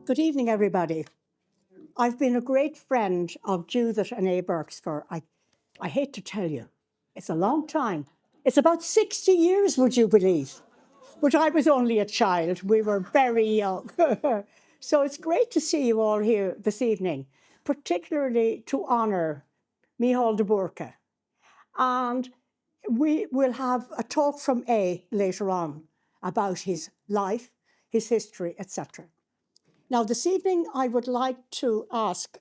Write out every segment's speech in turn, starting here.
Good evening, everybody. I've been a great friend of Judith and A. Burke's for, I hate to tell you, it's a long time. It's about 60 years, would you believe? But I was only a child. We were very young. So it's great to see you all here this evening, particularly to honour Micheal de Bourke. And we will have a talk from A later on about his life, his history, etc. Now, this evening, I would like to ask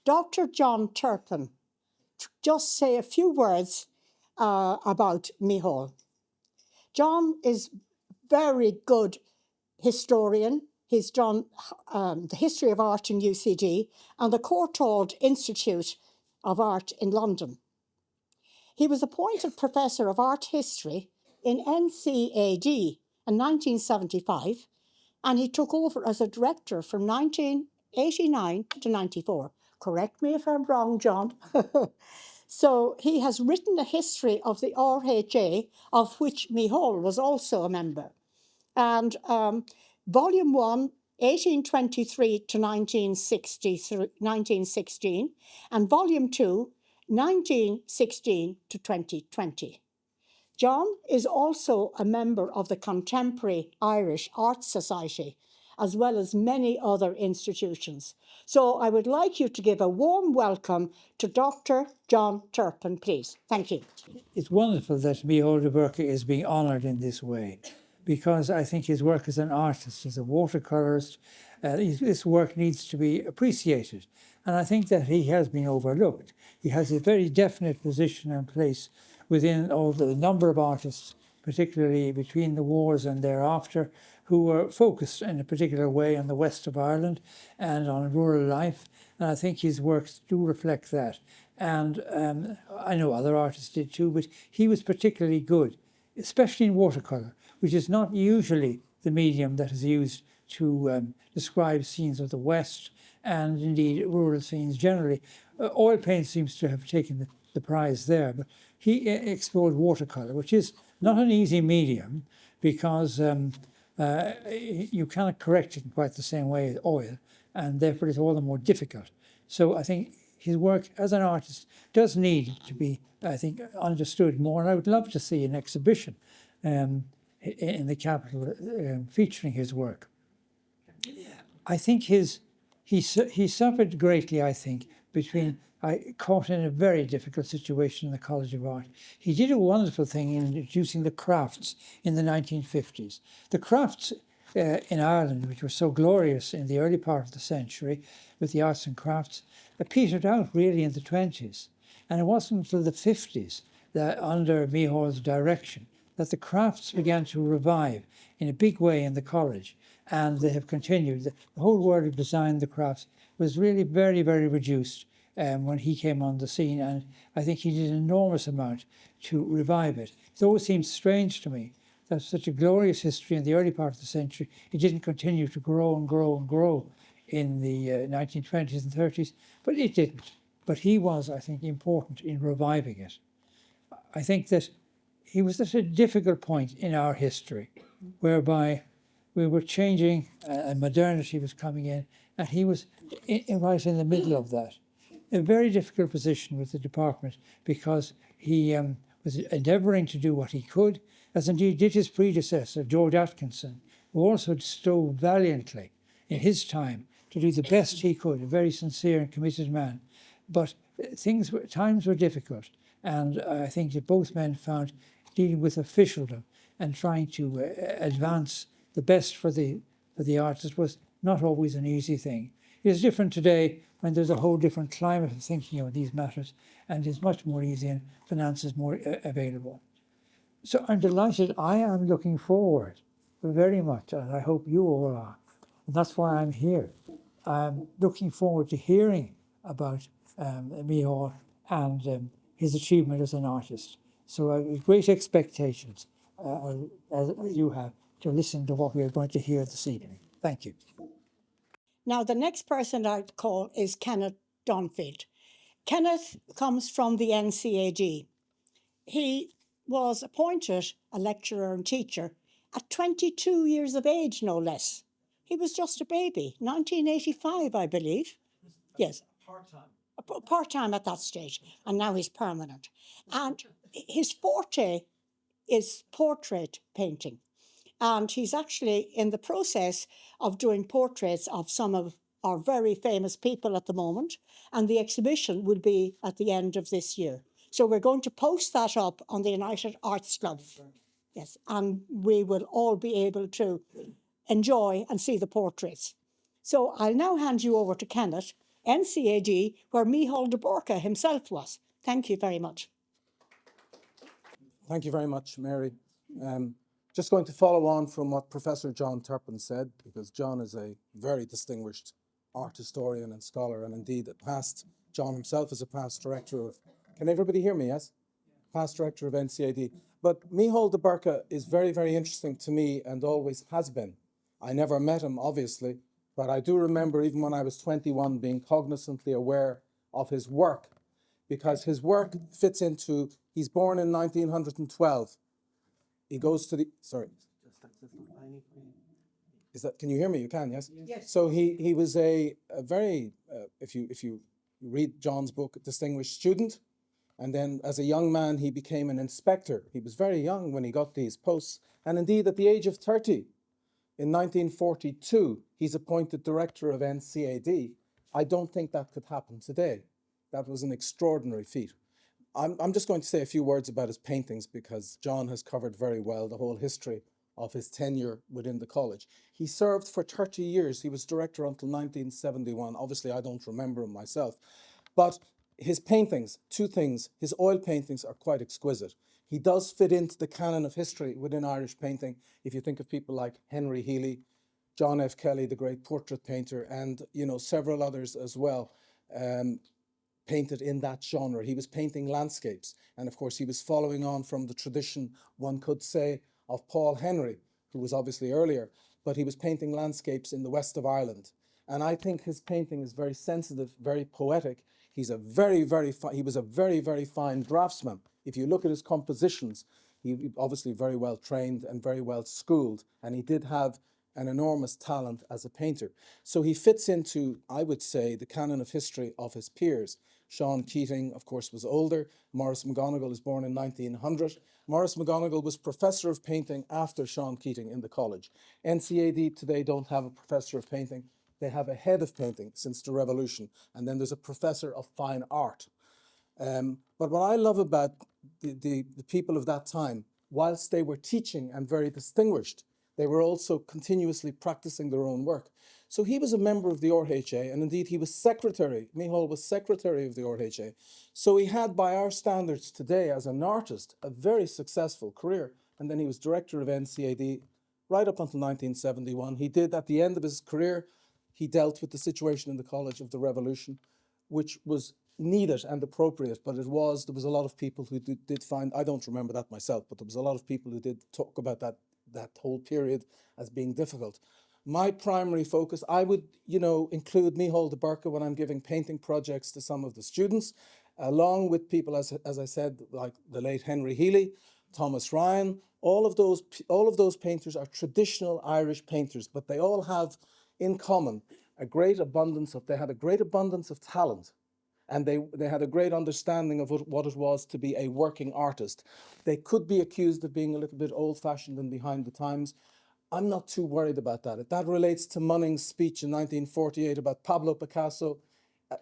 Dr. John Turpin to just say a few words about Micheal. John is very good historian. He's done the history of art in UCD and the Courtauld Institute of Art in London. He was appointed Professor of Art History in NCAD in 1975, and he took over as a director from 1989 to 94. Correct me if I'm wrong, John. So he has written a history of the RHA, of which Micheal was also a member. And Volume 1, 1823 to 1916, and Volume 2, 1916 to 2020. John is also a member of the Contemporary Irish Art Society, as well as many other institutions. So I would like you to give a warm welcome to Dr. John Turpin, please. Thank you. It's wonderful that Micheal de Burca is being honoured in this way, because I think his work as an artist, as a watercolourist, this work needs to be appreciated. And I think that he has been overlooked. He has a very definite position and place within all the number of artists, particularly between the wars and thereafter, who were focused in a particular way on the west of Ireland and on rural life. And I think his works do reflect that. And I know other artists did too, but he was particularly good, especially in watercolour, which is not usually the medium that is used to describe scenes of the West and indeed rural scenes generally. Oil paint seems to have taken the prize there, but he explored watercolour, which is not an easy medium because you cannot correct it in quite the same way as oil, and therefore it's all the more difficult. So I think his work as an artist does need to be, I think, understood more, and I would love to see an exhibition in the capital featuring his work. I think he suffered greatly, I think, caught in a very difficult situation in the College of Art. He did a wonderful thing in introducing the crafts in the 1950s. The crafts in Ireland, which were so glorious in the early part of the century with the arts and crafts, petered out really in the 20s. And it wasn't until the 50s that under Micheal's direction that the crafts began to revive in a big way in the college. And they have continued. The whole world of design, the crafts, was really very, very reduced when he came on the scene. And I think he did an enormous amount to revive it. It always seems strange to me that such a glorious history in the early part of the century, it didn't continue to grow and grow and grow in the 1920s and 30s, but it didn't. But he was, I think, important in reviving it. I think that he was at a difficult point in our history, whereby we were changing and modernity was coming in, and he was right in the middle of that. A very difficult position with the department because he was endeavouring to do what he could, as indeed did his predecessor, George Atkinson, who also strove valiantly in his time to do the best he could, a very sincere and committed man. But times were difficult, and I think that both men found dealing with officialdom and trying to advance the best for the artist was not always an easy thing. It is different today when there's a whole different climate of thinking about these matters, and it's much more easy and finance is more available. So I'm delighted. I am looking forward very much, and I hope you all are. And that's why I'm here. I'm looking forward to hearing about Micheal and his achievement as an artist. So I have great expectations, as you have, to listen to what we are going to hear this evening. Thank you. Now, the next person I'd call is Kenneth Donfield. Kenneth comes from the NCAD. He was appointed a lecturer and teacher at 22 years of age, no less. He was just a baby, 1985, I believe. Yes. Part-time at that stage, and now he's permanent. And his forte is portrait painting. And he's actually in the process of doing portraits of some of our very famous people at the moment. And the exhibition will be at the end of this year. So we're going to post that up on the United Arts Club. Yes, and we will all be able to enjoy and see the portraits. So I'll now hand you over to Kenneth, NCAD, where Micheal de Burca himself was. Thank you very much. Thank you very much, Mary. Just going to follow on from what Professor John Turpin said, because John is a very distinguished art historian and scholar, and indeed John himself is a past director of, can everybody hear me, yes? Past director of NCAD. But Micheal de Burca is very, very interesting to me and always has been. I never met him, obviously, but I do remember even when I was 21 being cognizantly aware of his work, because his work fits into, he's born in 1912. He goes to the, sorry. Is that, can you hear me? You can, yes? Yes. So he was a very, if you read John's book, distinguished student. And then as a young man, he became an inspector. He was very young when he got these posts. And indeed, at the age of 30, in 1942, he's appointed director of NCAD. I don't think that could happen today. That was an extraordinary feat. I'm just going to say a few words about his paintings because John has covered very well the whole history of his tenure within the college. He served for 30 years. He was director until 1971. Obviously, I don't remember him myself. But his paintings, two things, his oil paintings are quite exquisite. He does fit into the canon of history within Irish painting. If you think of people like Henry Healy, John F. Kelly, the great portrait painter, and several others as well, painted in that genre. He was painting landscapes. And of course, he was following on from the tradition, one could say, of Paul Henry, who was obviously earlier, but he was painting landscapes in the west of Ireland. And I think his painting is very sensitive, very poetic. He was a very, very fine draftsman. If you look at his compositions, he obviously very well trained and very well schooled, and he did have an enormous talent as a painter. So he fits into, I would say, the canon of history of his peers. Sean Keating, of course, was older. Maurice McGonigal was born in 1900. Maurice McGonigal was professor of painting after Sean Keating in the college. NCAD today don't have a professor of painting. They have a head of painting since the revolution. And then there's a professor of fine art. But what I love about the people of that time, whilst they were teaching and very distinguished, they were also continuously practicing their own work. So he was a member of the RHA, and indeed he was secretary. Micheal was secretary of the RHA. So he had, by our standards today as an artist, a very successful career. And then he was director of NCAD right up until 1971. He did, at the end of his career, he dealt with the situation in the College of the Revolution, which was needed and appropriate, but there was a lot of people who did find, I don't remember that myself, but there was a lot of people who did talk about that whole period as being difficult. My primary focus, I would, include Micheal de Burca when I'm giving painting projects to some of the students, along with people, as I said, like the late Henry Healy, Thomas Ryan. All of those painters are traditional Irish painters, but they all have in common they had a great abundance of talent. And they had a great understanding of what it was to be a working artist. They could be accused of being a little bit old-fashioned and behind the times. I'm not too worried about that. That relates to Munning's speech in 1948 about Pablo Picasso.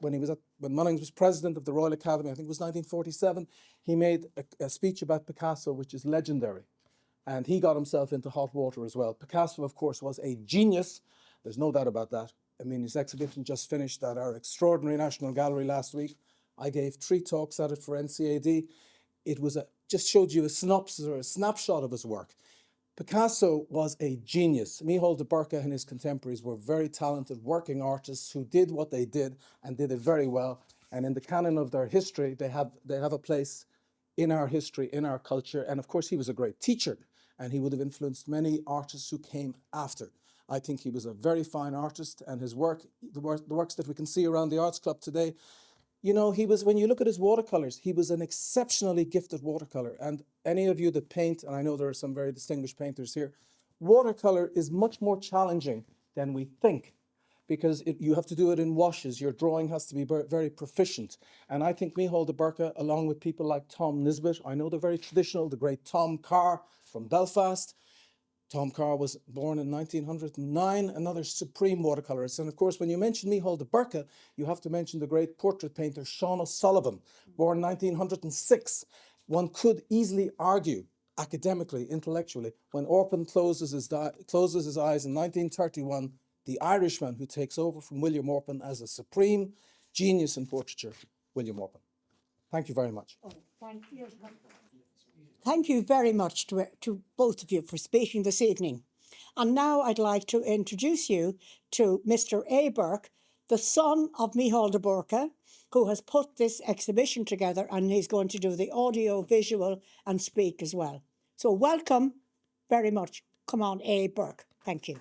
When Munnings was president of the Royal Academy, I think it was 1947, he made a speech about Picasso, which is legendary. And he got himself into hot water as well. Picasso, of course, was a genius. There's no doubt about that. I mean, his exhibition just finished at our extraordinary National Gallery last week. I gave 3 talks at it for NCAD. It was just showed you a synopsis or a snapshot of his work. Picasso was a genius. Micheal de Burca and his contemporaries were very talented working artists who did what they did and did it very well. And in the canon of their history, they have a place in our history, in our culture. And of course, he was a great teacher, and he would have influenced many artists who came after. I think he was a very fine artist, and his work, the works that we can see around the Arts Club today, when you look at his watercolors, he was an exceptionally gifted watercolor. And any of you that paint, and I know there are some very distinguished painters here, watercolor is much more challenging than we think, because you have to do it in washes. Your drawing has to be very proficient. And I think Micheal de Burca, along with people like Tom Nisbet, I know they're very traditional, the great Tom Carr from Belfast. Tom Carr was born in 1909, another supreme watercolorist. And of course, when you mention Micheal de Burca, you have to mention the great portrait painter Sean O'Sullivan, born 1906. One could easily argue, academically, intellectually, when Orpin closes his eyes in 1931, the Irishman who takes over from William Orpin as a supreme genius in portraiture, William Orpin. Thank you very much. Thank you. Thank you very much to both of you for speaking this evening. And now I'd like to introduce you to Mr. A. Bourke, the son of Micheal de Burca, who has put this exhibition together, and he's going to do the audio, visual, and speak as well. So welcome very much. Come on, A. Bourke. Thank you.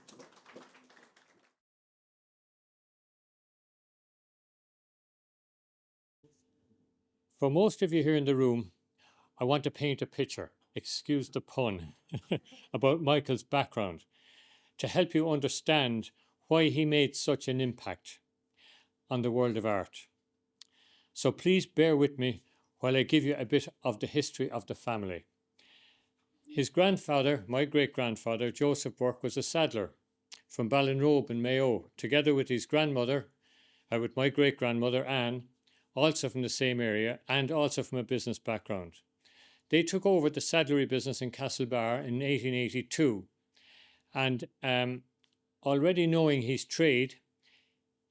For most of you here in the room, I want to paint a picture, excuse the pun, about Michael's background to help you understand why he made such an impact on the world of art. So please bear with me while I give you a bit of the history of the family. His grandfather, my great-grandfather, Joseph Bourke, was a saddler from Ballinrobe in Mayo, together with his grandmother, with my great-grandmother Anne, also from the same area and also from a business background. They took over the saddlery business in Castlebar in 1882. And already knowing his trade,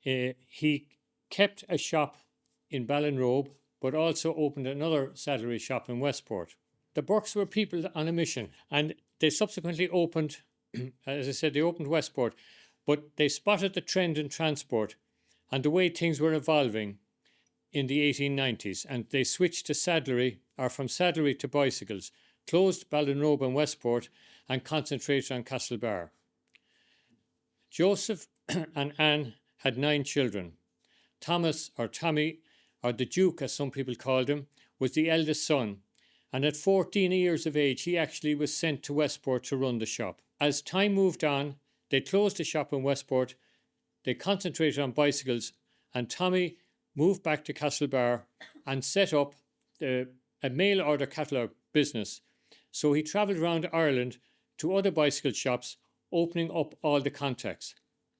he kept a shop in Ballinrobe, but also opened another saddlery shop in Westport. The Bourkes were people on a mission, and they subsequently opened, as I said, they opened Westport, but they spotted the trend in transport and the way things were evolving in the 1890s, and they switched to saddlery, or from saddlery to bicycles, closed Ballinrobe and Westport, and concentrated on Castlebar. Joseph and Anne had 9 children. Thomas, or Tommy, or the Duke as some people called him, was the eldest son, and at 14 years of age he actually was sent to Westport to run the shop. As time moved on, they closed the shop in Westport, they concentrated on bicycles, and Tommy moved back to Castlebar and set up a mail order catalogue business. So he travelled around Ireland to other bicycle shops, opening up all the contacts.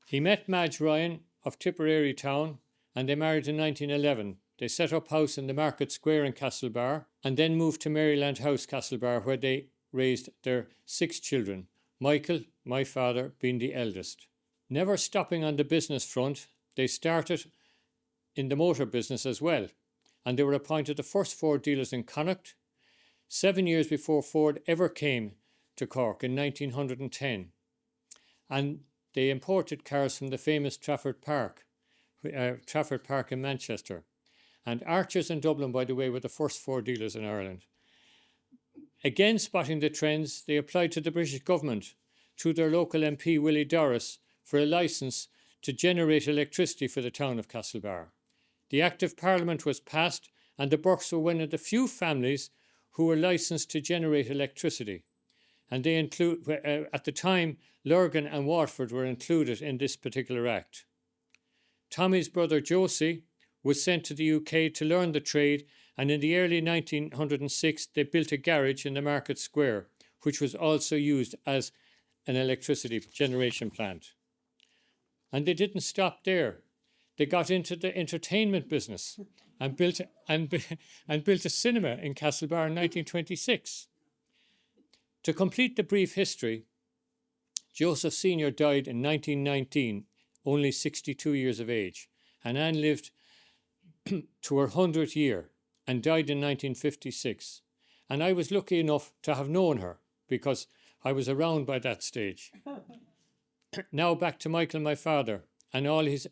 He met Madge Ryan of Tipperary town, and they married in 1911. They set up house in the Market Square in Castlebar, and then moved to Maryland House, Castlebar, where they raised their 6 children, Michael, my father, being the eldest. Never stopping on the business front, they started in the motor business as well, and they were appointed the first Ford dealers in Connacht 7 years before Ford ever came to Cork in 1910. And they imported cars from the famous Trafford Park in Manchester. And Archers in Dublin, by the way, were the first Ford dealers in Ireland. Again, spotting the trends, they applied to the British government through their local MP, Willie Doris, for a licence to generate electricity for the town of Castlebar. The Act of Parliament was passed, and the Bourkes were one of the few families who were licensed to generate electricity. And they include, at the time, Lurgan and Waterford were included in this particular act. Tommy's brother Josie was sent to the UK to learn the trade, and in the early 1906 they built a garage in the Market Square, which was also used as an electricity generation plant. And they didn't stop there. They got into the entertainment business and built a cinema in Castlebar in 1926. To complete the brief history, Joseph Sr. died in 1919, only 62 years of age, and Anne lived to her 100th year and died in 1956. And I was lucky enough to have known her because I was around by that stage. Now back to Michael, my father, and all his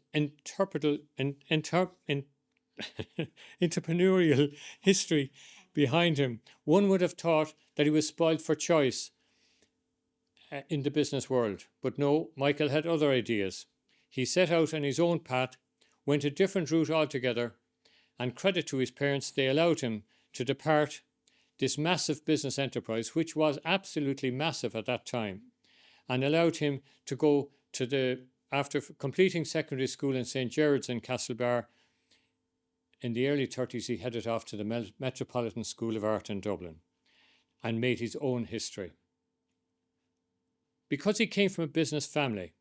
entrepreneurial history behind him. One would have thought that he was spoiled for choice in the business world. But no, Michael had other ideas. He set out on his own path, went a different route altogether, and credit to his parents, they allowed him to depart this massive business enterprise, which was absolutely massive at that time, and allowed him to go to the after completing secondary school in St. Gerard's in Castlebar in the early 30s, he headed off to the Metropolitan School of Art in Dublin and made his own history. Because he came from a business family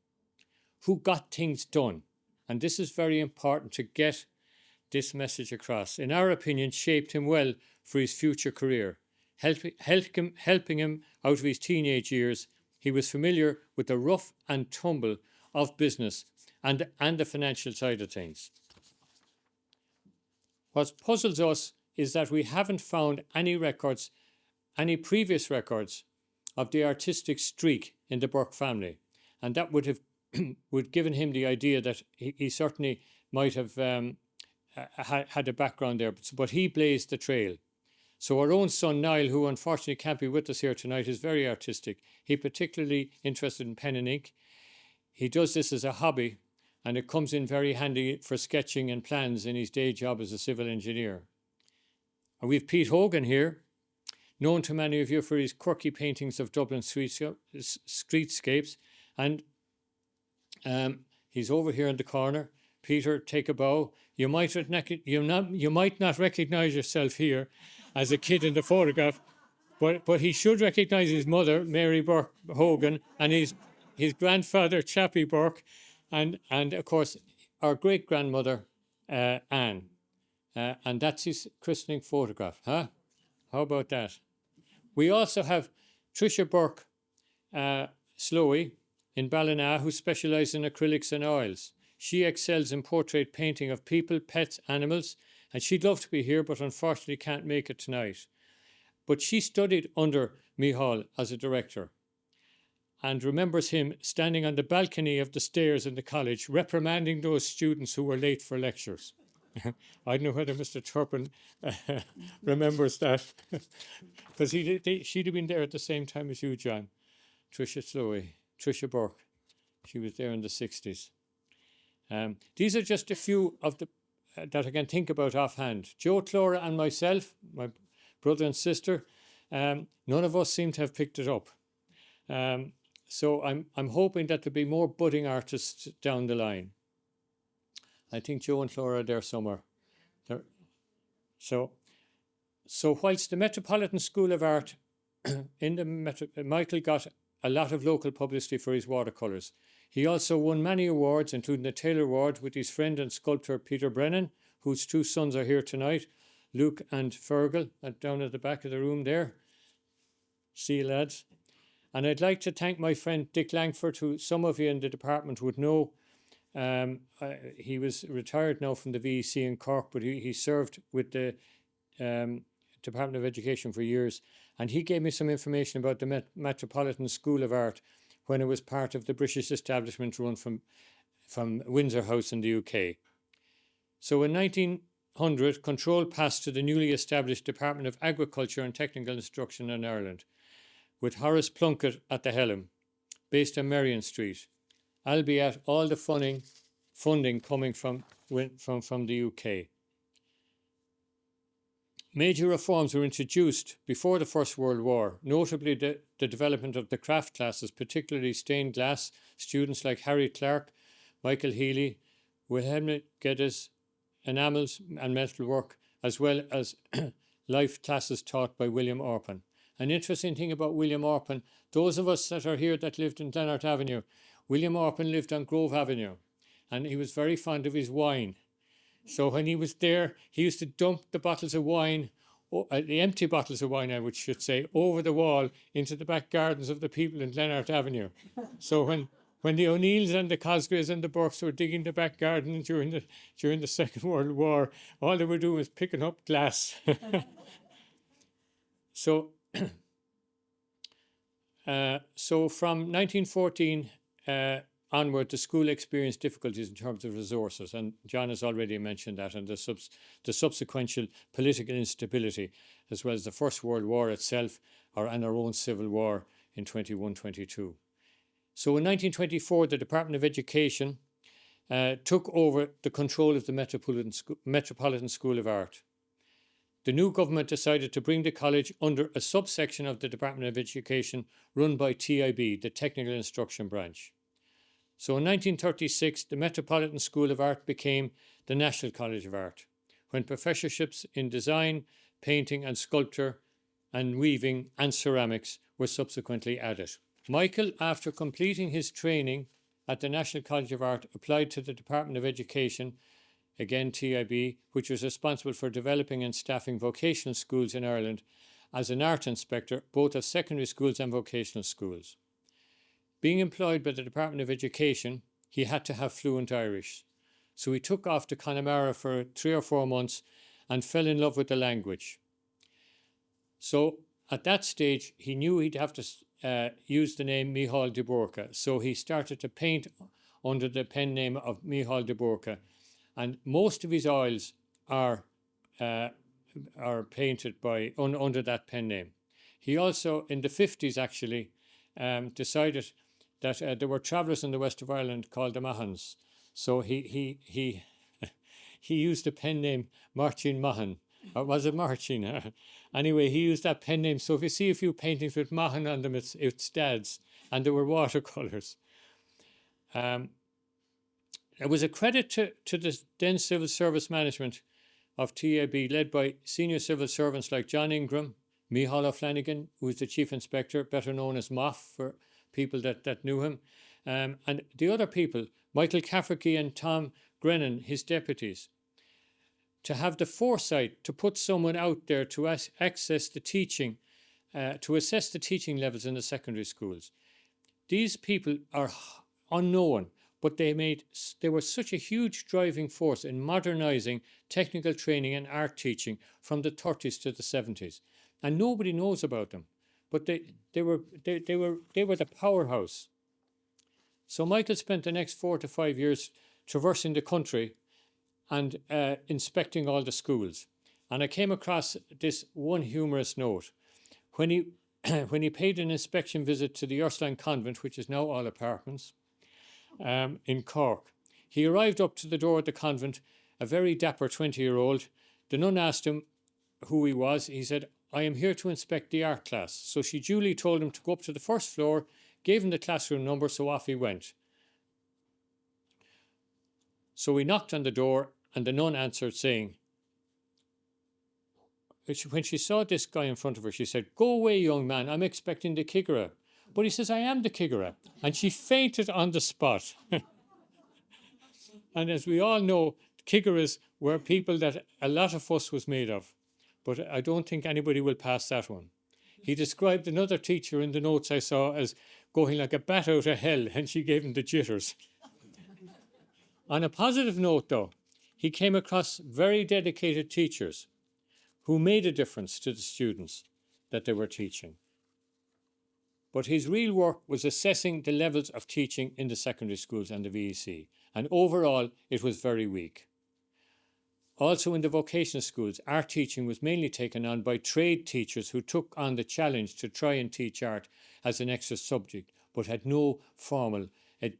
who got things done, and this is very important to get this message across, in our opinion, shaped him well for his future career, helping him out of his teenage years. He was familiar with the rough and tumble of business and the financial side of things. What puzzles us is that we haven't found any records, any previous records of the artistic streak in the Burke family, and that would have given him the idea that he certainly might have had a background there, but he blazed the trail. So our own son Niall, who unfortunately can't be with us here tonight, is very artistic. He's particularly interested in pen and ink. He does this as a hobby, and it comes in very handy for sketching and plans in his day job as a civil engineer. And we've Pete Hogan here, known to many of you for his quirky paintings of Dublin streetscapes, and he's over here in the corner. Peter, take a bow. You might not recognise yourself here as a kid in the photograph, but he should recognise his mother, Mary Burke Hogan, and his grandfather, Chappie Burke, and of course our great grandmother, Anne, and that's his christening photograph. Huh? How about that? We also have Tricia Burke Slowey in Ballina, who specialises in acrylics and oils. She excels in portrait painting of people, pets, animals, and she'd love to be here, but unfortunately can't make it tonight. But she studied under Micheal as a director and remembers him standing on the balcony of the stairs in the college, reprimanding those students who were late for lectures. I don't know whether Mr. Turpin remembers that, because she'd have been there at the same time as you, John. Tricia Slowey, Tricia Burke. She was there in the 60s. These are just a few of the that I can think about offhand. Joe, Clora and myself, my brother and sister, none of us seem to have picked it up. So I'm hoping that there'll be more budding artists down the line. I think Joe and Clora are there somewhere. So whilst the Metropolitan School of Art Michael got a lot of local publicity for his watercolours. He also won many awards, including the Taylor Award with his friend and sculptor Peter Brennan, whose two sons are here tonight, Luke and Fergal, down at the back of the room there. See you, lads. And I'd like to thank my friend Dick Langford, who some of you in the department would know. He was retired now from the VEC in Cork, but he served with the Department of Education for years. And he gave me some information about the Metropolitan School of Art when it was part of the British establishment run from Windsor House in the UK. So in 1900, control passed to the newly established Department of Agriculture and Technical Instruction in Ireland, with Horace Plunkett at the helm, based on Merrion Street, albeit all the funding coming from the UK. Major reforms were introduced before the First World War, notably the development of the craft classes, particularly stained glass, students like Harry Clark, Michael Healy, Wilhelm Geddes, enamels and metalwork, as well as life classes taught by William Orpin. An interesting thing about William Orpin, those of us that are here that lived in Glenart Avenue, William Orpin lived on Grove Avenue, and he was very fond of his wine. So when he was there, he used to dump the bottles of wine, the empty bottles of wine, I should say, over the wall into the back gardens of the people in Glenart Avenue. So when the O'Neills and the Cosgraves and the Burkes were digging the back garden during the Second World War, all they were doing was picking up glass. So from 1914 onward, the school experienced difficulties in terms of resources, and John has already mentioned that, and the subsequent political instability, as well as the First World War itself, and our own civil war in 21-22. So in 1924, the Department of Education took over the control of the Metropolitan School of Art. The new government decided to bring the college under a subsection of the Department of Education run by TIB, the Technical Instruction Branch. So in 1936, the Metropolitan School of Art became the National College of Art, when professorships in design, painting and sculpture and weaving and ceramics were subsequently added. Micheal, after completing his training at the National College of Art, applied to the Department of Education, again TIB, which was responsible for developing and staffing vocational schools in Ireland, as an art inspector, both of secondary schools and vocational schools. Being employed by the Department of Education, he had to have fluent Irish. So he took off to Connemara for 3 or 4 months and fell in love with the language. So at that stage, he knew he'd have to use the name Micheal de Burca. So he started to paint under the pen name of Micheal de Burca. And most of his oils are painted by under that pen name. He also, in the 50s actually, decided that there were travellers in the west of Ireland called the Mahans. So he used the pen name Marcin Mahan. Or was it Marcin? Anyway, he used that pen name. So if you see a few paintings with Mahan on them, it's Dad's. And there were watercolours. It was a credit to the then civil service management of TAB, led by senior civil servants like John Ingram, Micheal O'Flanagan, who was the chief inspector, better known as Moff for people that knew him, and the other people, Michael Cafferty and Tom Grennan, his deputies, to have the foresight to put someone out there to access the teaching, to assess the teaching levels in the secondary schools. These people are unknown, but they were such a huge driving force in modernising technical training and art teaching from the 30s to the 70s. And nobody knows about them, but they were the powerhouse. So Micheal spent the next 4 to 5 years traversing the country and inspecting all the schools. And I came across this one humorous note. When he paid an inspection visit to the Ursuline Convent, which is now all apartments, in Cork, he arrived up to the door of the convent, a very dapper 20-year-old. The nun asked him who he was. He said, "I am here to inspect the art class." So she duly told him to go up to the first floor, gave him the classroom number, so off he went. So he knocked on the door, and the nun answered, saying, when she saw this guy in front of her, she said, "Go away, young man, I'm expecting the Kiggera." But he says, "I am the Kiggera." And she fainted on the spot. And as we all know, Kiggeras were people that a lot of fuss was made of. But I don't think anybody will pass that one. He described another teacher in the notes I saw as going like a bat out of hell, and she gave him the jitters. On a positive note, though, he came across very dedicated teachers who made a difference to the students that they were teaching. But his real work was assessing the levels of teaching in the secondary schools and the VEC, and overall it was very weak. Also in the vocational schools, art teaching was mainly taken on by trade teachers who took on the challenge to try and teach art as an extra subject, but had no formal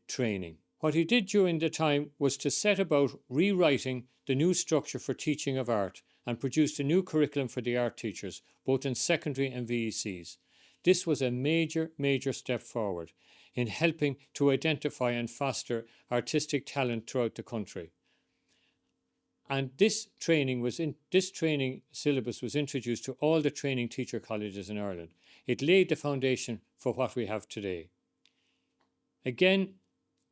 training. What he did during the time was to set about rewriting the new structure for teaching of art and produced a new curriculum for the art teachers, both in secondary and VECs. This was a major, major step forward in helping to identify and foster artistic talent throughout the country. And this training syllabus was introduced to all the training teacher colleges in Ireland. It laid the foundation for what we have today. Again,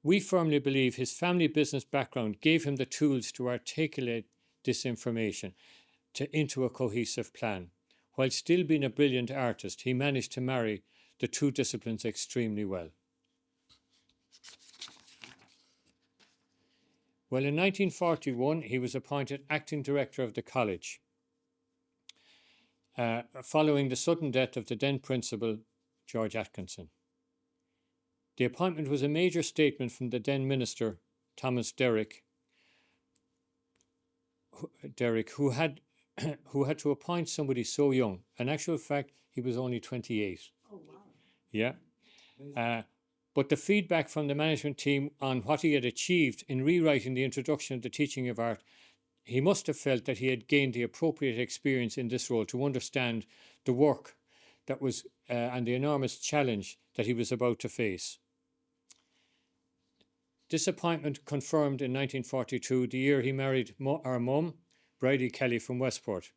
we firmly believe his family business background gave him the tools to articulate this information into a cohesive plan. While still being a brilliant artist, he managed to marry the two disciplines extremely well. Well, in 1941, he was appointed acting director of the college, following the sudden death of the then principal, George Atkinson. The appointment was a major statement from the then minister, Thomas Derrick, who had to appoint somebody so young. In actual fact, he was only 28. Oh, wow. Yeah. But the feedback from the management team on what he had achieved in rewriting the introduction of the teaching of art, he must have felt that he had gained the appropriate experience in this role to understand the work that was and the enormous challenge that he was about to face. This appointment confirmed in 1942, the year he married our mum, Bridie Kelly from Westport.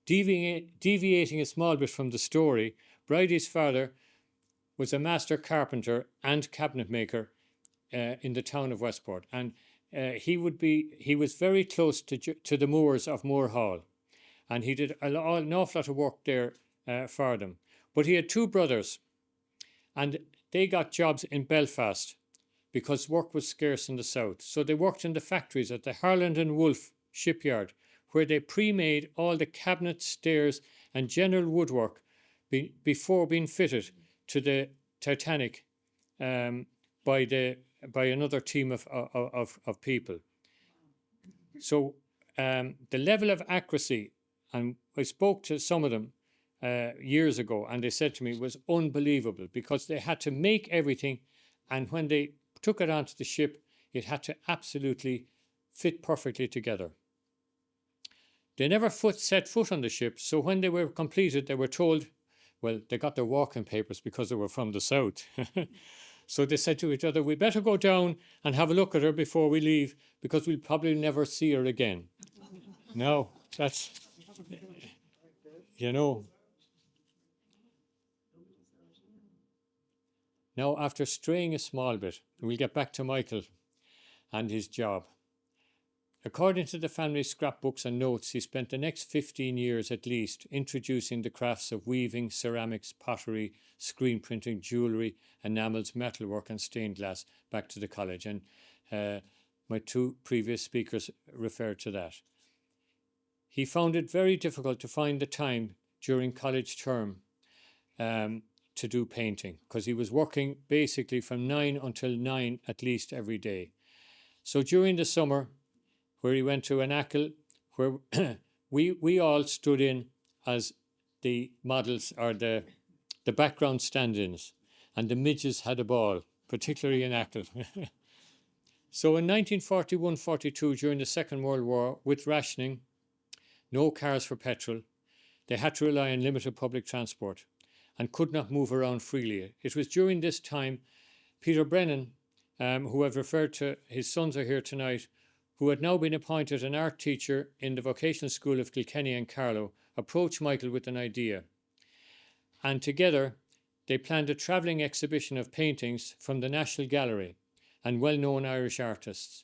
Deviating a small bit from the story, Bridie's father was a master carpenter and cabinet maker in the town of Westport, and he was very close to the moors of Moor Hall, and he did an awful lot of work there for them. But he had two brothers, and they got jobs in Belfast because work was scarce in the south. So they worked in the factories at the Harland and Wolff shipyard, where they pre-made all the cabinets, stairs, and general woodwork before being fitted to the Titanic by another team of people. So the level of accuracy, and I spoke to some of them years ago, and they said to me, was unbelievable, because they had to make everything, and when they took it onto the ship, it had to absolutely fit perfectly together. They never set foot on the ship, so when they were completed, they were told, well, they got their walking papers because they were from the south. So they said to each other, we better go down and have a look at her before we leave, because we'll probably never see her again. No, that's, you know. Now, after straying a small bit, we'll get back to Michael and his job. According to the family scrapbooks and notes, he spent the next 15 years at least introducing the crafts of weaving, ceramics, pottery, screen printing, jewellery, enamels, metalwork and stained glass back to the college. And my two previous speakers referred to that. He found it very difficult to find the time during college term to do painting, because he was working basically from 9 until 9 at least every day. So during the summer, where he went to an ACL, where we all stood in as the models, or the background stand-ins, and the midges had a ball, particularly in ACL. So in 1941-42, during the Second World War, with rationing, no cars for petrol, they had to rely on limited public transport and could not move around freely. It was during this time Peter Brennan, who I've referred to, his sons are here tonight, who had now been appointed an art teacher in the vocational school of Kilkenny and Carlow, approached Michael with an idea. And together they planned a travelling exhibition of paintings from the National Gallery and well-known Irish artists.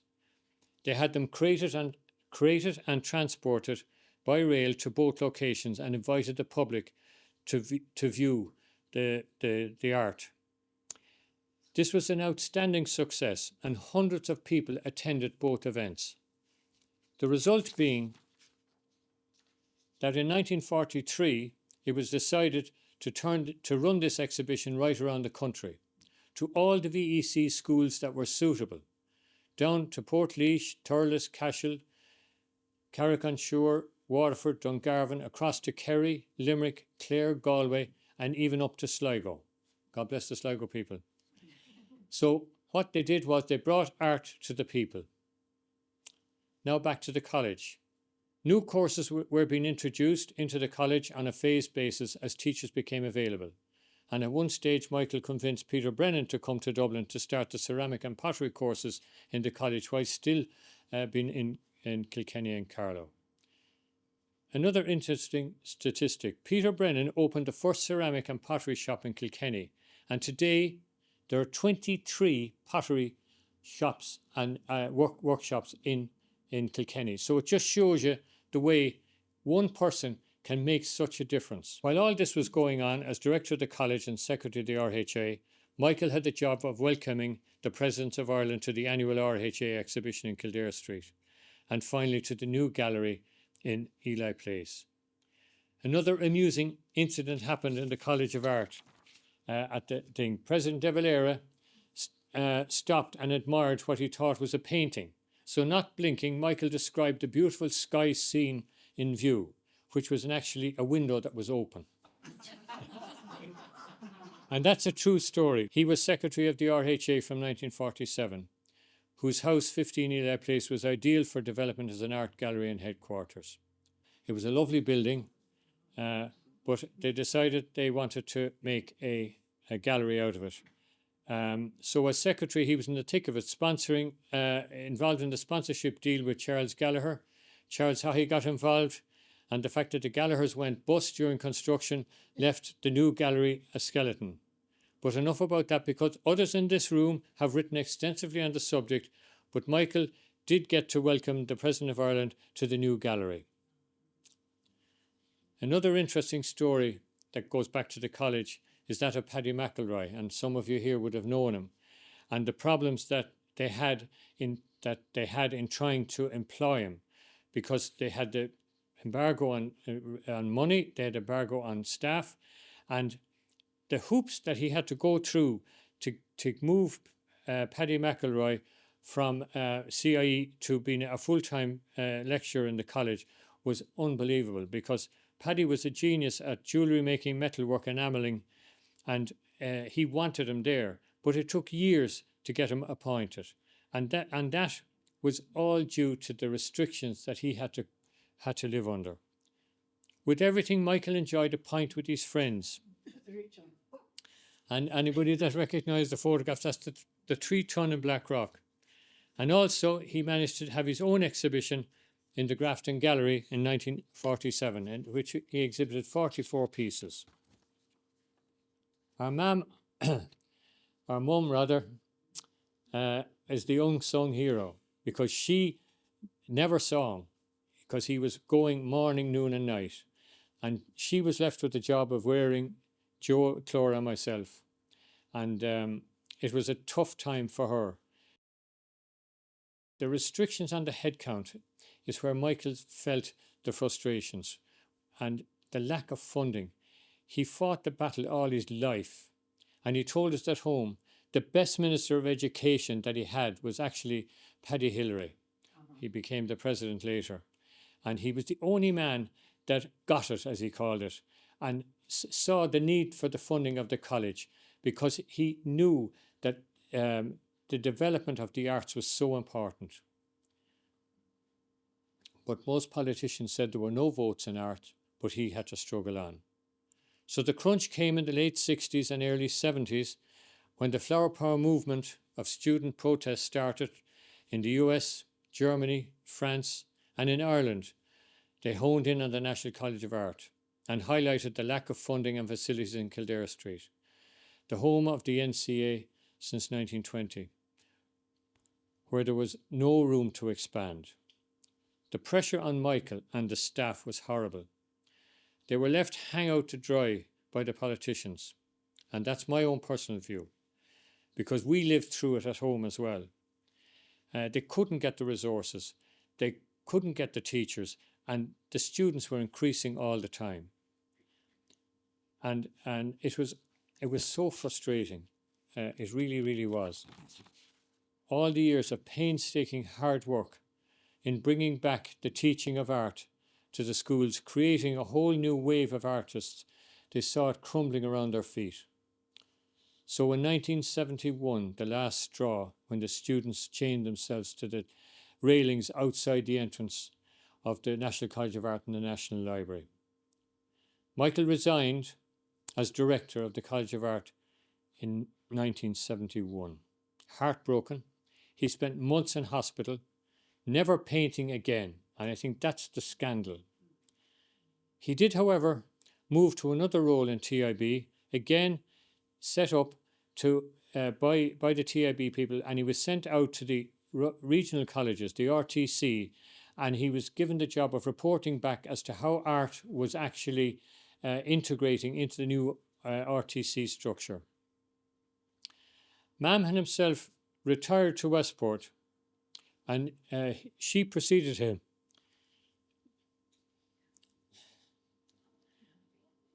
They had them created and transported by rail to both locations and invited the public to view the art. This was an outstanding success, and hundreds of people attended both events. The result being that in 1943, it was decided to run this exhibition right around the country, to all the VEC schools that were suitable, down to Portlaoise, Thurles, Cashel, Carrick-on-Suir, Waterford, Dungarvan, across to Kerry, Limerick, Clare, Galway, and even up to Sligo. God bless the Sligo people. So what they did was they brought art to the people. Now back to the college. New courses were being introduced into the college on a phased basis as teachers became available. And at one stage, Michael convinced Peter Brennan to come to Dublin to start the ceramic and pottery courses in the college, while still being in Kilkenny and Carlow. Another interesting statistic, Peter Brennan opened the first ceramic and pottery shop in Kilkenny, and today there are 23 pottery shops and workshops in Kilkenny. So it just shows you the way one person can make such a difference. While all this was going on, as director of the college and secretary of the RHA, Michael had the job of welcoming the President of Ireland to the annual RHA exhibition in Kildare Street, and finally to the new gallery in Ely Place. Another amusing incident happened in the College of Art at the thing. President De Valera stopped and admired what he thought was a painting. So not blinking, Michael described the beautiful sky scene in view, which was actually a window that was open. And that's a true story. He was secretary of the RHA from 1947, whose house, 15 Ely Place, was ideal for development as an art gallery and headquarters. It was a lovely building, but they decided they wanted to make a gallery out of it. So as secretary, he was in the thick of it, sponsoring, involved in the sponsorship deal with Charles Gallagher. Charles, how he got involved, and the fact that the Gallaghers went bust during construction left the new gallery a skeleton. But enough about that, because others in this room have written extensively on the subject, but Michael did get to welcome the President of Ireland to the new gallery. Another interesting story that goes back to the college is that of Paddy McElroy, and some of you here would have known him, and the problems that they had in trying to employ him, because they had the embargo on money, they had embargo on staff, and the hoops that he had to go through to move Paddy McElroy from CIE to being a full-time lecturer in the college was unbelievable, because Paddy was a genius at jewellery making, metalwork, enamelling, and he wanted him there, but it took years to get him appointed, and that was all due to the restrictions that he had to live under. With everything, Michael enjoyed a pint with his friends. And anybody that recognised the photographs, that's the 3 ton in Blackrock. And also, he managed to have his own exhibition in the Grafton Gallery in 1947, in which he exhibited 44 pieces. Our mum is the unsung hero, because she never saw him, because he was going morning, noon and night. And she was left with the job of wearing Joe, Clora and myself. And it was a tough time for her. The restrictions on the headcount is where Michael felt the frustrations and the lack of funding. He fought the battle all his life. And he told us at home, the best Minister of Education that he had was actually Paddy Hillary. He became the president later. And he was the only man that got it, as he called it, and saw the need for the funding of the college, because he knew that the development of the arts was so important. But most politicians said there were no votes in art, but he had to struggle on. So the crunch came in the late 60s and early 70s, when the Flower Power movement of student protests started in the US, Germany, France, and in Ireland. They honed in on the National College of Art and highlighted the lack of funding and facilities in Kildare Street, the home of the NCA since 1920, where there was no room to expand. The pressure on Michael and the staff was horrible. They were left hang out to dry by the politicians, and that's my own personal view, because we lived through it at home as well. They couldn't get the resources, they couldn't get the teachers, and the students were increasing all the time. And it was so frustrating. It really, really was. All the years of painstaking hard work in bringing back the teaching of art to the schools, creating a whole new wave of artists, they saw it crumbling around their feet. So in 1971, the last straw, when the students chained themselves to the railings outside the entrance of the National College of Art and the National Library, Michael resigned as director of the College of Art in 1971. Heartbroken, he spent months in hospital, never painting again, and I think that's the scandal. He did, however, move to another role in TIB, again set up by the TIB people, and he was sent out to the regional colleges, the RTC, and he was given the job of reporting back as to how art was actually integrating into the new RTC structure. Mamhan himself retired to Westport, and she preceded him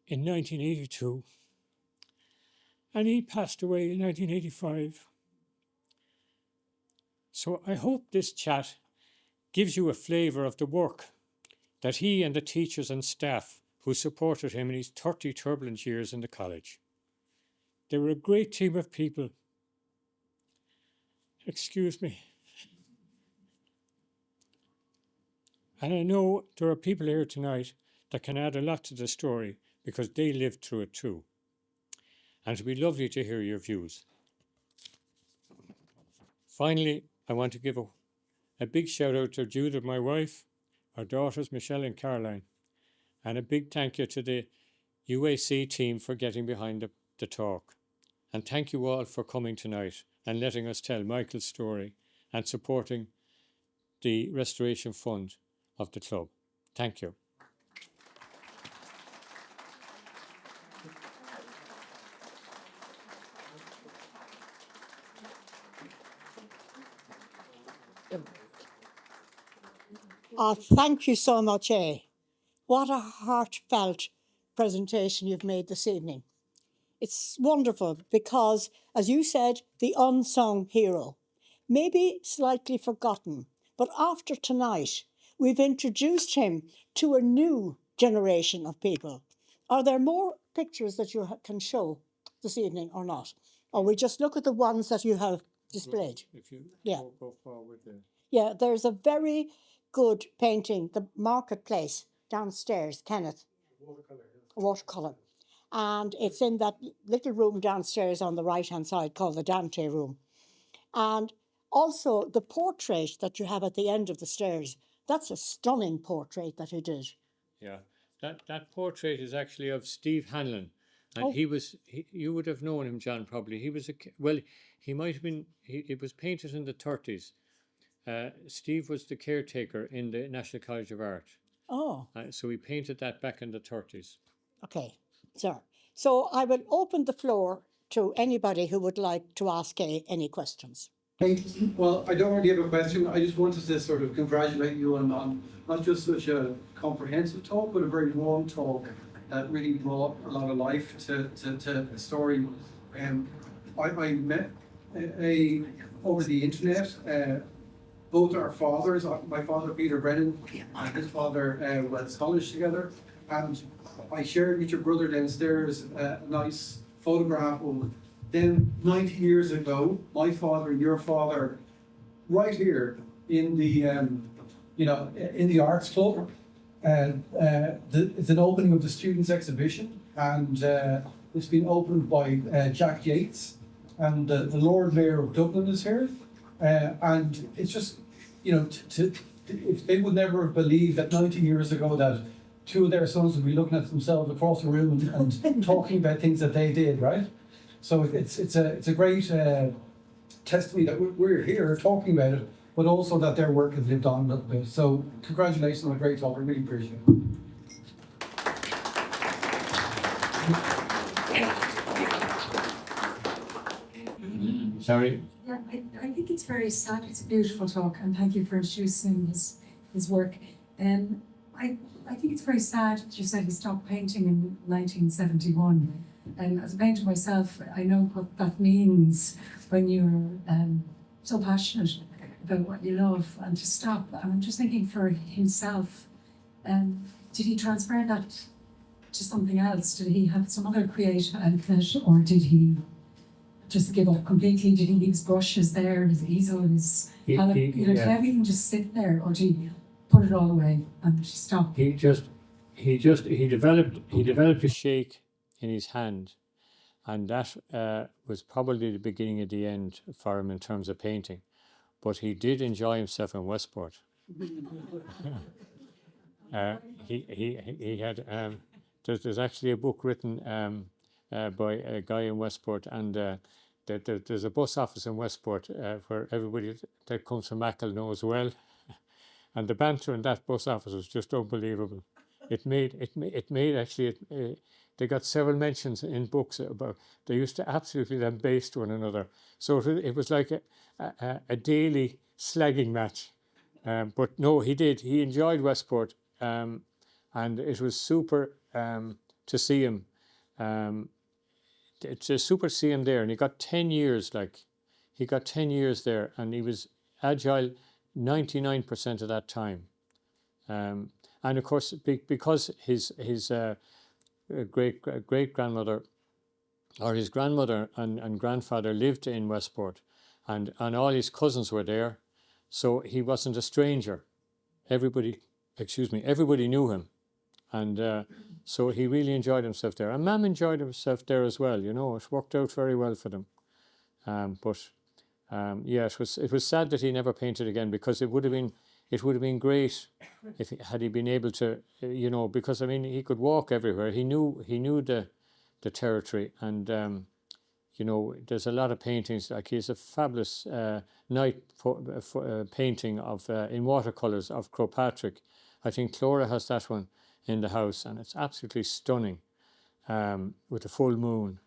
in 1982, and he passed away in 1985. So I hope this chat gives you a flavour of the work that he and the teachers and staff who supported him in his 30 turbulent years in the college. They were a great team of people. Excuse me. And I know there are people here tonight that can add a lot to the story because they lived through it too. And it would be lovely to hear your views. Finally, I want to give a big shout out to Judith, my wife, our daughters, Michelle and Caroline, and a big thank you to the UAC team for getting behind the talk. And thank you all for coming tonight and letting us tell Michael's story and supporting the Restoration Fund of the club. Thank you. Thank you so much, eh? What a heartfelt presentation you've made this evening. It's wonderful because, as you said, the unsung hero, maybe slightly forgotten, but after tonight, we've introduced him to a new generation of people. Are there more pictures that you can show this evening or not? Or we just look at the ones that you have displayed? If you Yeah. go forward there. Yeah, there's a very good painting, the marketplace downstairs, Kenneth. A watercolour. And it's in that little room downstairs on the right-hand side called the Dante room. And also the portrait that you have at the end of the stairs, that's a stunning portrait that he did. Yeah, that portrait is actually of Steve Hanlon, and Oh. you would have known him, John, probably. He was he might have been. It was painted in the 30s. Steve was the caretaker in the National College of Art, Oh, so he painted that back in the 30s. okay. So I will open the floor to anybody who would like to ask any questions. Well, I don't really have a question. I just wanted to sort of congratulate you on not just such a comprehensive talk, but a very warm talk that really brought a lot of life to the story. I met over the internet both our fathers, my father Peter Brennan and his father went to college together, and I shared with your brother downstairs a nice photograph of them 90 years ago, my father and your father, right here in the in the arts club. It's an opening of the students' exhibition, and it's been opened by Jack Yates, and the Lord Mayor of Dublin is here, and it's just, if they would never have believed that 90 years ago that two of their sons would be looking at themselves across the room and talking about things that they did, right? So it's a great testimony that we're here talking about it, but also that their work has lived on a little bit. So congratulations on a great talk. I really appreciate it. Sorry. Yeah, I think it's very sad. It's a beautiful talk, and thank you for introducing his work. I think it's very sad that you said he stopped painting in 1971. And as a painter myself, I know what that means when you're so passionate about what you love and to stop. And I'm just thinking for himself, did he transfer that to something else? Did he have some other creative outlet, or did he just give up completely? Did he leave his brushes there, his easel, his palette? Did everything just sit there, or did he put it all away and stop? He developed a shake in his hand, and that was probably the beginning of the end for him in terms of painting. But he did enjoy himself in Westport. He had there's actually a book written by a guy in Westport, and there's a bus office in Westport where everybody that comes from Micheal knows well, and the banter in that bus office was just unbelievable. It made actually. They got several mentions in books about they used to absolutely lambaste one another. So it was like a daily slagging match. But no, he did. He enjoyed Westport, and it was super to see him. It's super to see him there, and he got 10 years. He got 10 years there, and he was agile 99% of that time. And of course, because his great grandmother or his grandmother and grandfather lived in Westport, and all his cousins were there, so he wasn't a stranger. Everybody knew him, and so he really enjoyed himself there. And Mam enjoyed himself there as well. It worked out very well for them. But Yeah, it was sad that he never painted again, because it would have been great if had he been able to, you know, because I mean he could walk everywhere. He knew the territory, and you know, there's a lot of paintings. Like, he has a fabulous painting of in watercolors of Crowpatrick. I think Clora has that one in the house, and it's absolutely stunning, with the full moon.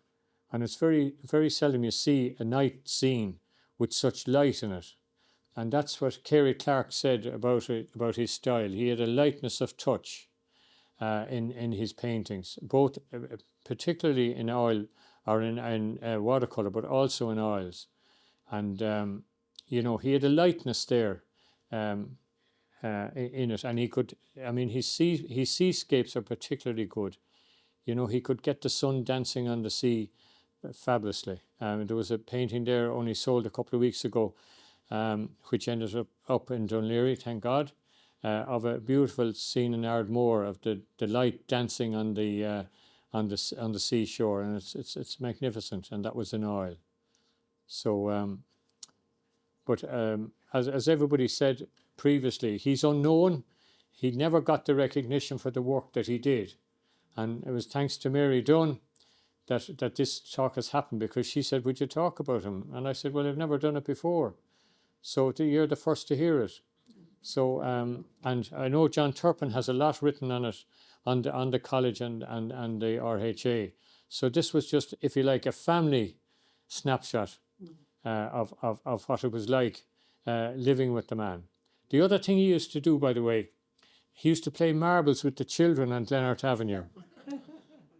And it's very, very seldom you see a night scene with such light in it. And that's what Kerry Clark said about his style. He had a lightness of touch in his paintings, both particularly in oil or in watercolor, but also in oils. And you know, he had a lightness there in it, and he could. I mean, his seascapes are particularly good. You know, he could get the sun dancing on the sea fabulously. There was a painting there only sold a couple of weeks ago, which ended up in Dunleary, thank God, of a beautiful scene in Ardmore of the light dancing on the seashore, and it's magnificent, and that was in oil. So, but as everybody said previously, he's unknown. He never got the recognition for the work that he did, and it was thanks to Mary Dunn that this talk has happened, because she said, "Would you talk about him?" And I said, "Well, I've never done it before, so you're the first to hear it." So, and I know John Turpin has a lot written on it, on the college and the RHA. So this was just, if you like, a family snapshot of what it was like living with the man. The other thing he used to do, by the way, he used to play marbles with the children on Glenart Avenue.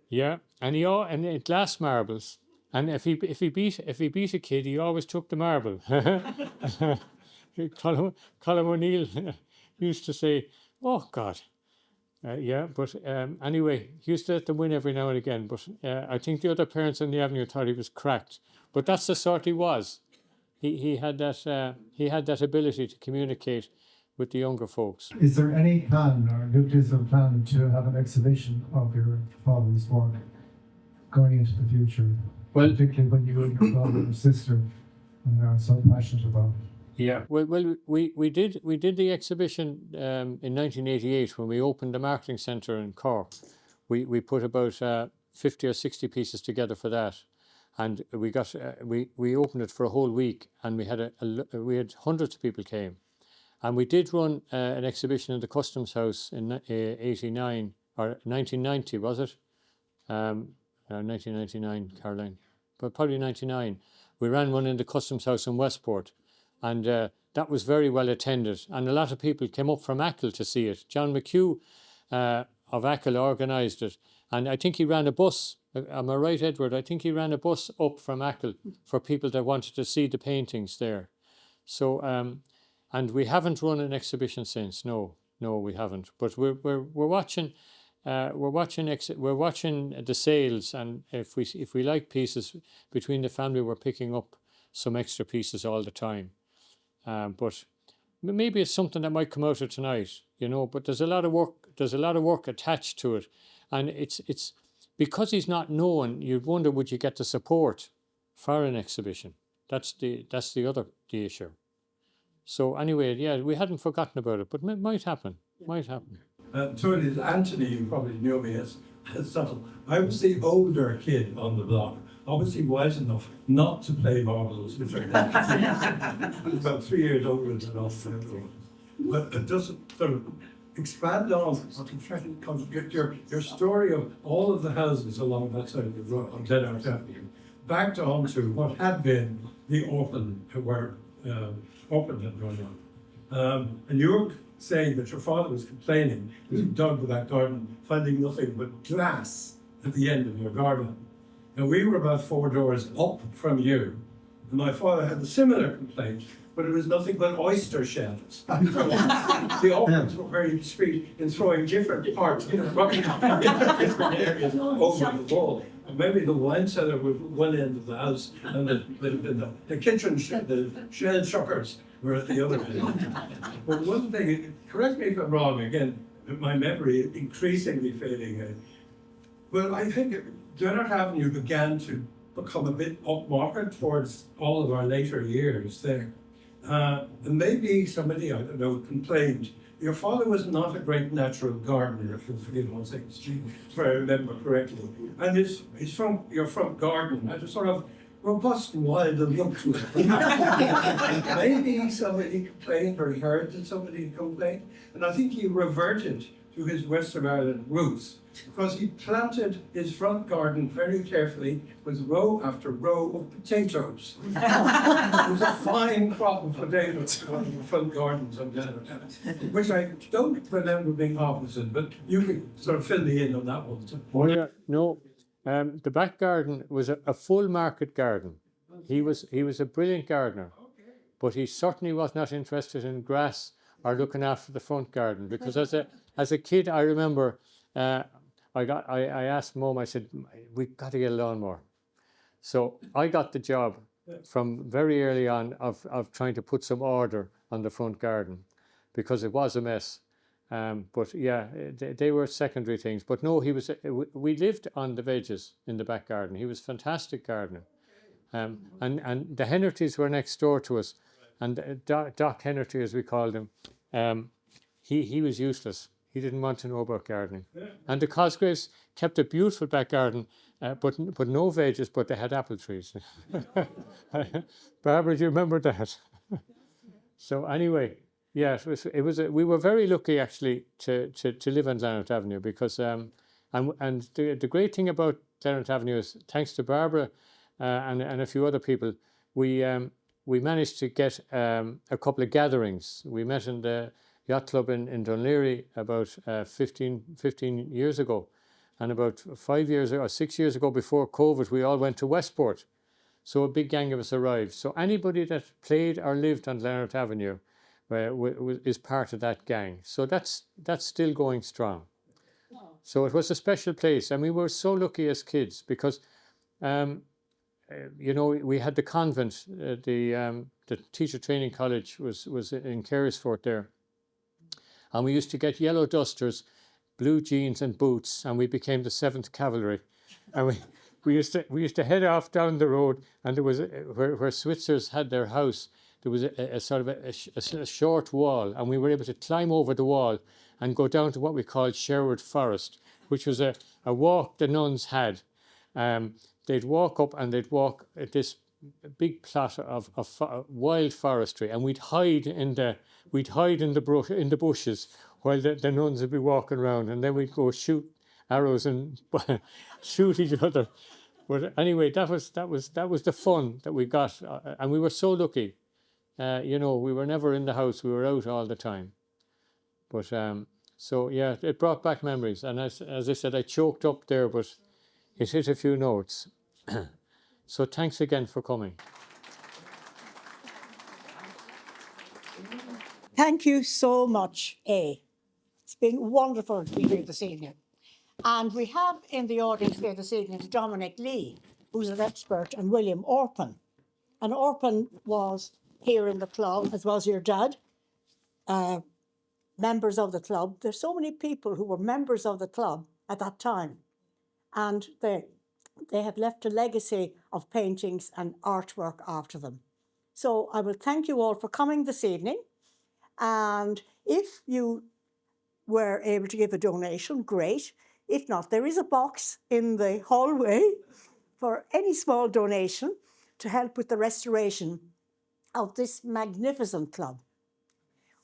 Yeah, and glass marbles. And if he beat a kid, he always took the marble. Colin O'Neill used to say, "Oh God." Yeah, but anyway, he used to let them win every now and again. But I think the other parents on the avenue thought he was cracked. But that's the sort he was. He had that ability to communicate with the younger folks. Is there any plan or nucleus of plan to have an exhibition of your father's work going into the future? Well, particularly when you and your brother and sister are so passionate about it. Yeah, well, we did the exhibition in 1988 when we opened the marketing centre in Cork. We put about 50 or 60 pieces together for that, and we got we opened it for a whole week, and we had hundreds of people came, and we did run an exhibition in the Customs House in 89 or 1990, was it? 1999, Caroline, but probably 99. We ran one in the Customs House in Westport. And that was very well attended. And a lot of people came up from Achill to see it. John McHugh of Achill organised it. And I think he ran a bus. Am I right, Edward? I think he ran a bus up from Achill for people that wanted to see the paintings there. So, and we haven't run an exhibition since. No, we haven't. But we're watching. We're watching the sales, and if we like pieces between the family, we're picking up some extra pieces all the time. But maybe it's something that might come out of tonight, you know. But there's a lot of work. There's a lot of work attached to it, and it's because he's not known. You'd wonder, would you get the support for an exhibition? That's the issue. So anyway, yeah, we hadn't forgotten about it, but it might happen. Might happen. Tony, Anthony, you probably knew me as subtle. I was the older kid on the block. Obviously wise enough not to play marbles, which I about 3 years older than us. But it doesn't sort of expand on what I'm trying to get your story of all of the houses along that side of the road on Glenart Avenue, back onto what had been the orphan where orphan had run on. And you're saying that your father was complaining because he dug with that garden, finding nothing but glass at the end of your garden. And we were about 4 doors up from you, and my father had a similar complaint, but it was nothing but oyster shells. The orphans were very discreet in throwing different parts, different areas over the wall. And maybe the wine cellar was one end of the house, and the kitchen, the shell shuckers were at the other end. But one thing, correct me if I'm wrong, again, my memory increasingly fading. But I think Glenart Avenue began to become a bit upmarket towards all of our later years there. And maybe somebody, I don't know, complained, your father was not a great natural gardener, if I remember correctly. And your front garden had a sort of robust, wild look to it. Maybe somebody complained or he heard that somebody complained. And I think he reverted to his Western Ireland roots because he planted his front garden very carefully with row after row of potatoes. It was a fine crop of potatoes on the front gardens of Leonard, which I don't remember being harvested, but you can sort of fill me in on that one. Oh yeah, no. The back garden was a full market garden. He was a brilliant gardener, but he certainly was not interested in grass or looking after the front garden. Because as a kid, I remember I asked Mum. I said, "We got to get a lawnmower." So I got the job from very early on of trying to put some order on the front garden, because it was a mess. But yeah, they were secondary things. But no, we lived on the veggies in the back garden. He was a fantastic gardener. And the Hennertys were next door to us. And Doc Hennerty, as we called him, he was useless. He didn't want to know about gardening. And the Cosgraves kept a beautiful back garden, but no veggies, but they had apple trees. Barbara, do you remember that? So anyway, yeah, we were very lucky actually to live on Glenart Avenue, because and the great thing about Glenart Avenue is, thanks to Barbara and a few other people, we managed to get a couple of gatherings. We met in the yacht club in Dunleary about 15 years ago, and about 5 years or 6 years ago, before COVID, we all went to Westport. So a big gang of us arrived. So anybody that played or lived on Glenart Avenue is part of that gang. So that's still going strong. So it was a special place, and we were so lucky as kids, because we had the convent. The teacher training college was in Carysfort there, and we used to get yellow dusters, blue jeans and boots, and we became the 7th Cavalry. And we used to head off down the road, and there was where Switzers had their house. There was a sort of a short wall, and we were able to climb over the wall and go down to what we called Sherwood Forest, which was a walk the nuns had. They'd walk up, and they'd walk at this big plot of wild forestry, and we'd hide in the bushes while the nuns would be walking around, and then we'd go shoot arrows and shoot each other. But anyway, that was the fun that we got, and we were so lucky. We were never in the house; we were out all the time. But so yeah, it brought back memories. And as I said, I choked up there, but it hit a few notes. So thanks again for coming. Thank you so much, A. It's been wonderful to be here this evening. And we have in the audience here this evening Dominic Lee, who's an expert, and William Orpin. And Orpin was here in the club, as well as your dad, members of the club. There's so many people who were members of the club at that time. And they have left a legacy of paintings and artwork after them. So I will thank you all for coming this evening. And if you were able to give a donation, great. If not, there is a box in the hallway for any small donation to help with the restoration of this magnificent club.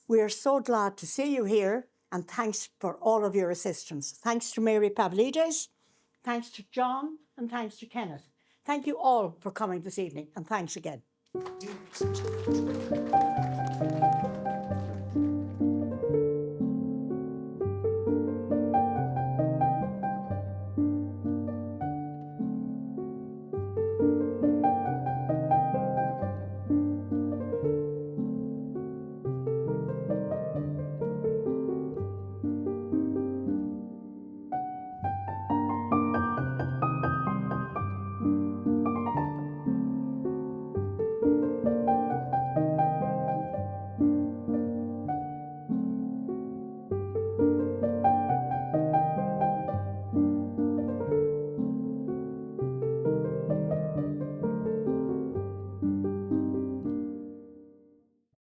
We are so glad to see you here, and thanks for all of your assistance. Thanks to Mary Pavlides, thanks to John, and thanks to Kenneth. Thank you all for coming this evening, and thanks again.